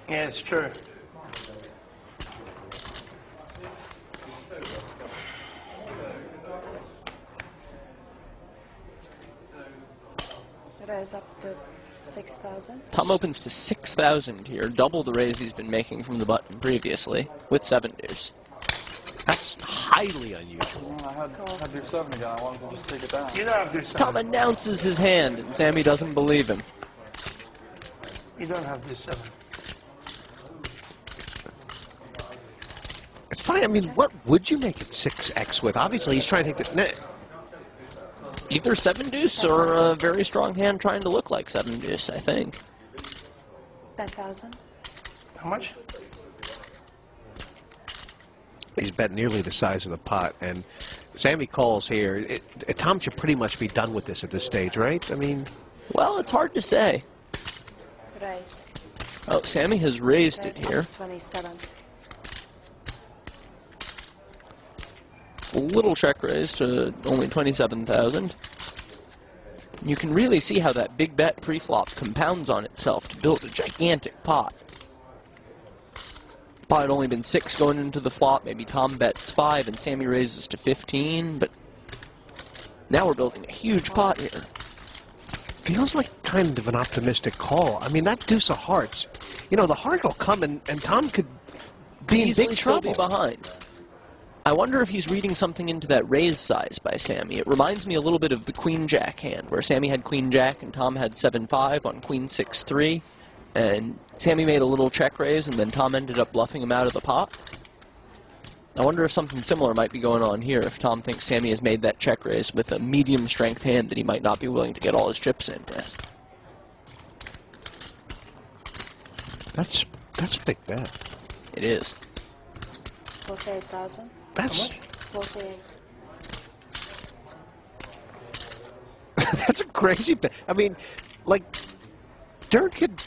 Yeah, it's true. Raise up to 6,000. Tom opens to 6,000 here, double the raise he's been making from the button previously, with 7 deuce. That's highly unusual. I had your 7 again. I wanted to just take it down. You don't have to do Tom 7. announces his hand, and Sammy doesn't believe him. You don't have to do 7. It's funny, I mean, what would you make it 6x with? Obviously, he's trying to take the... Either 7 deuce or a very strong hand trying to look like 7 deuce, I think. 10,000. How much? He's bet nearly the size of the pot, and Sammy calls here. Tom should pretty much be done with this at this stage, right? I mean... Well, it's hard to say. Raise. Oh, Sammy has raised Raise it here. up to 27. A little check raise to only 27,000. You can really see how that big bet pre-flop compounds on itself to build a gigantic pot. Pot had only been 6 going into the flop, maybe Tom bets 5 and Sammy raises to 15, but now we're building a huge pot here. Feels like kind of an optimistic call. I mean, that deuce of hearts, you know, the heart will come and Tom could be in big trouble. Be behind. I wonder if he's reading something into that raise size by Sammy. It reminds me a little bit of the Queen-Jack hand, where Sammy had Queen-Jack and Tom had 7-5 on Queen-6-3, and Sammy made a little check raise, and then Tom ended up bluffing him out of the pot. I wonder if something similar might be going on here, if Tom thinks Sammy has made that check raise with a medium-strength hand that he might not be willing to get all his chips in with. That's a big bet. It is. 48,000. That's 48. that's a crazy bet. I mean, like, Durrrr could...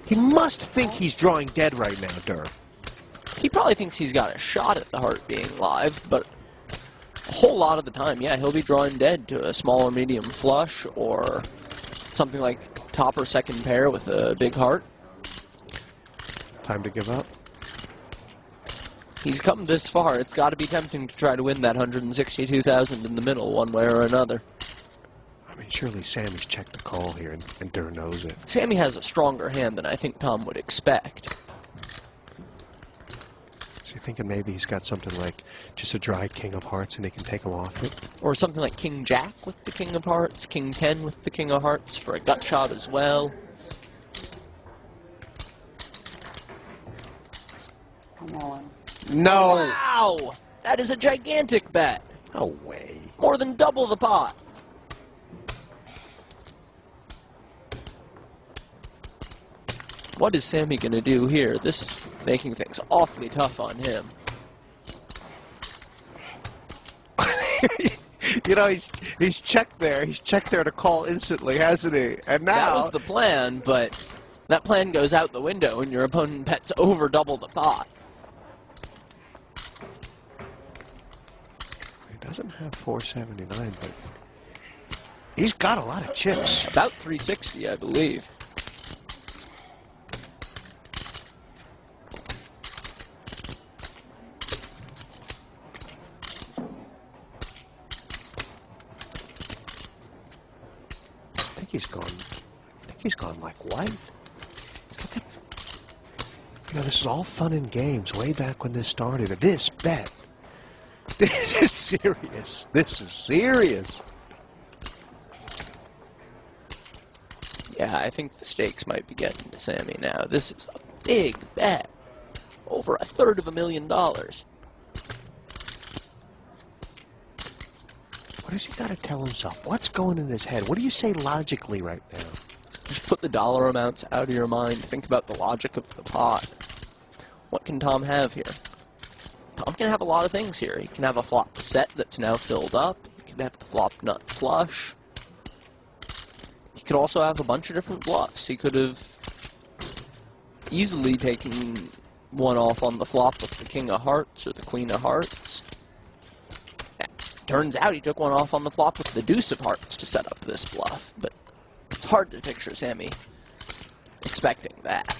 He must think he's drawing dead right now, Durrrr. He probably thinks he's got a shot at the heart being live, but a whole lot of the time, yeah, he'll be drawing dead to a small or medium flush or something like top or second pair with a big heart. Time to give up. He's come this far. It's got to be tempting to try to win that 162,000 in the middle one way or another. I mean, surely Sammy's checked the call here, and Durrrr knows it. Sammy has a stronger hand than I think Tom would expect. So you're thinking maybe he's got something like just a dry king of hearts and he can take him off it? Or something like King-Jack with the king of hearts, King-10 with the king of hearts for a gut shot as well. Come on. No! Wow! That is a gigantic bet. No way. More than double the pot. What is Sammy going to do here? This is making things awfully tough on him. You know, he's checked there. He's checked there to call instantly, hasn't he? And now... That was the plan, but that plan goes out the window and your opponent bets over double the pot. He doesn't have 479, but he's got a lot of chips. About 360, I believe. I think he's gone like white. Look at, you know, this is all fun and games way back when this started. This bet. This is serious. This is serious. Yeah, I think the stakes might be getting to Sammy now. This is a big bet. Over $250,000. What has he got to tell himself? What's going in his head? What do you say logically right now? Just put the dollar amounts out of your mind. Think about the logic of the pot. What can Tom have here? Tom can have a lot of things here. He can have a flop set that's now filled up. He can have the flop nut flush. He could also have a bunch of different bluffs. He could have easily taken one off on the flop with the king of hearts or the queen of hearts. Turns out he took one off on the flop with the deuce of hearts to set up this bluff, but it's hard to picture Sammy expecting that.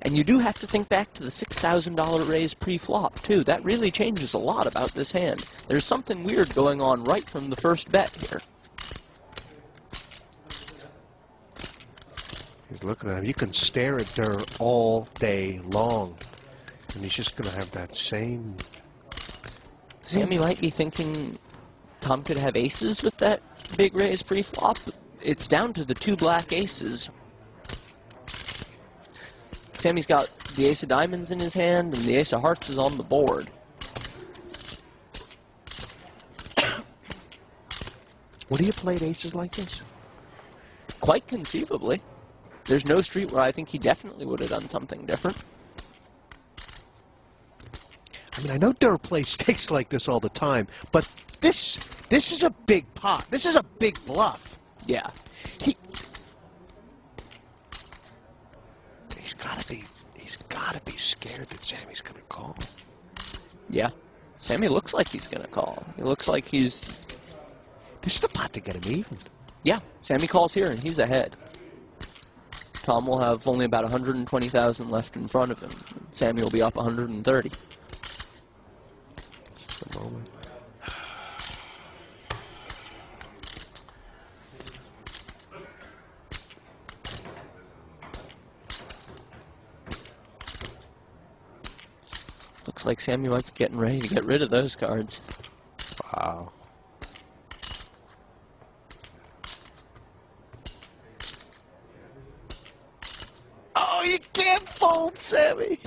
And you do have to think back to the $6,000 raise pre-flop, too. That really changes a lot about this hand. There's something weird going on right from the first bet here. He's looking at him. You can stare at Durrrr all day long. And he's just going to have that same... Sammy might be thinking Tom could have aces with that big raise pre-flop. It's down to the 2 black aces. Sammy's got the ace of diamonds in his hand, and the ace of hearts is on the board. Would he have played aces like this? Quite conceivably. There's no street where I think he definitely would have done something different. I mean, I know Durrrr plays stakes like this all the time, but this is a big pot. This is a big bluff. Yeah. He's gotta be scared that Sammy's gonna call. Yeah. Sammy looks like he's gonna call. He looks like he's... This is the pot to get him even. Yeah, Sammy calls here, and he's ahead. Tom will have only about 120,000 left in front of him. Sammy will be up 130. Just a moment. Looks like Sammy might be getting ready to get rid of those cards. Wow. Oh, you can't fold, Sammy.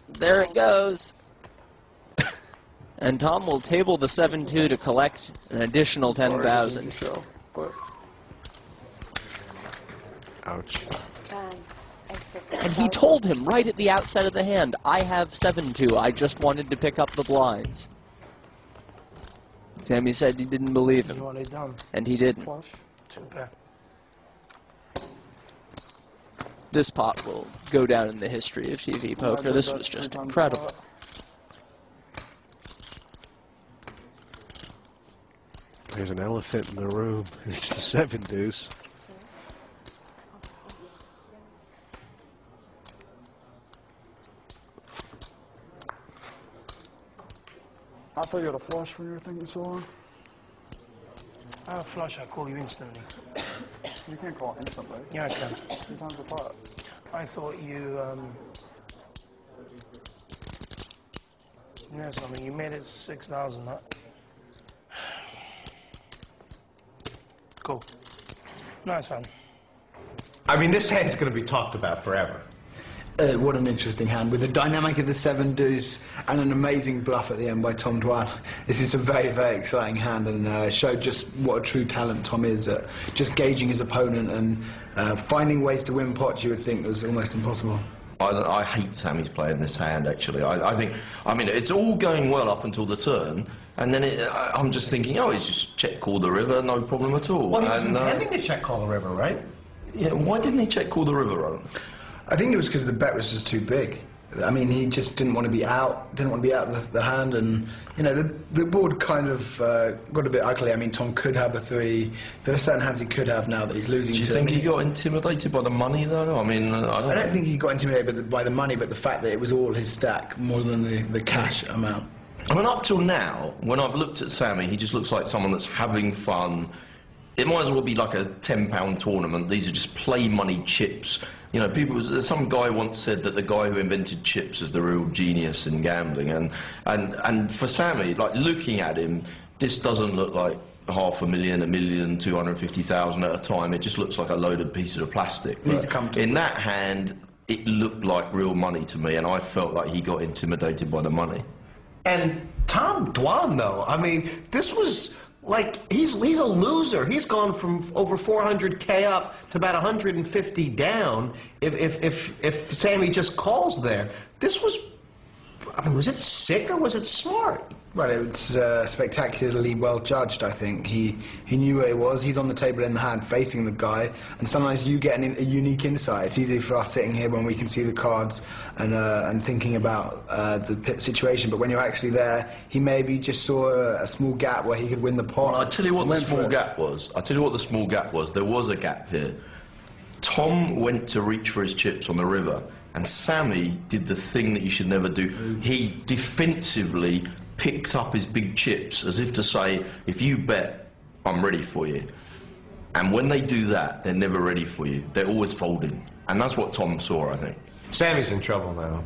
There it goes. And Tom will table the 7-2 to collect an additional 10,000. Ouch. Bang. Exit. And he told him right at the outset of the hand, I have 7-2, I just wanted to pick up the blinds. Sammy said he didn't believe You him, want it done? and he didn't. Flush. 2 pair. This pot will go down in the history of TV poker. This was just incredible. There's an elephant in the room. It's the 7 deuce. I thought you had a flush when you were thinking so long. I have a flush, I call you instantly. You can't call instantly. Yeah, I can. 3 times the pot. I thought you, yeah, something. You made it 6,000, huh? Cool. Nice one. I mean, this hand's going to be talked about forever. What an interesting hand, with the dynamic of the 7 deuce and an amazing bluff at the end by Tom Dwan. This is a very, very exciting hand, and showed just what a true talent Tom is at just gauging his opponent and finding ways to win pots you would think was almost impossible. I hate Sammy's playing this hand, actually. I think, I mean, it's all going well up until the turn, and then I'm just thinking, oh, he's just check call the river, no problem at all. Well, he was and, intending to check call the river, right? Yeah, why didn't he check call the river, Rowan? I think it was because the bet was just too big. I mean, he just didn't want to be out, the hand, and, you know, the board kind of got a bit ugly. I mean, Tom could have a 3. There are certain hands he could have now that he's losing to. Do you think he got intimidated by the money, though? I mean, I don't think he got intimidated by the money, but the fact that it was all his stack more than the cash amount. I mean, up till now, when I've looked at Sammy, he just looks like someone that's having fun. It might as well be like a £10 tournament. These are just play money chips. You know, some guy once said that the guy who invented chips is the real genius in gambling. And for Sammy, like, looking at him, this doesn't look like $500,000, $1 million, 250,000 at a time. It just looks like a loaded pieces of plastic. He's comfortable. In that hand, it looked like real money to me, and I felt like he got intimidated by the money. And Tom Dwan, though, I mean, this was like, he's a loser. He's gone from over 400K up to about 150 down. If Sammy just calls there, this was I mean, was it sick or was it smart? Well, it was spectacularly well judged, I think. He knew where he was. He's on the table in the hand facing the guy, and sometimes you get a unique insight. It's easy for us sitting here when we can see the cards and thinking about the situation, but when you're actually there, he maybe just saw a small gap where he could win the pot. Well, I tell you what the small gap was. I tell you what the small gap was. There was a gap here. Tom went to reach for his chips on the river, and Sammy did the thing that you should never do. He defensively picked up his big chips as if to say, if you bet, I'm ready for you. And when they do that, they're never ready for you. They're always folding. And that's what Tom saw, I think. Sammy's in trouble now.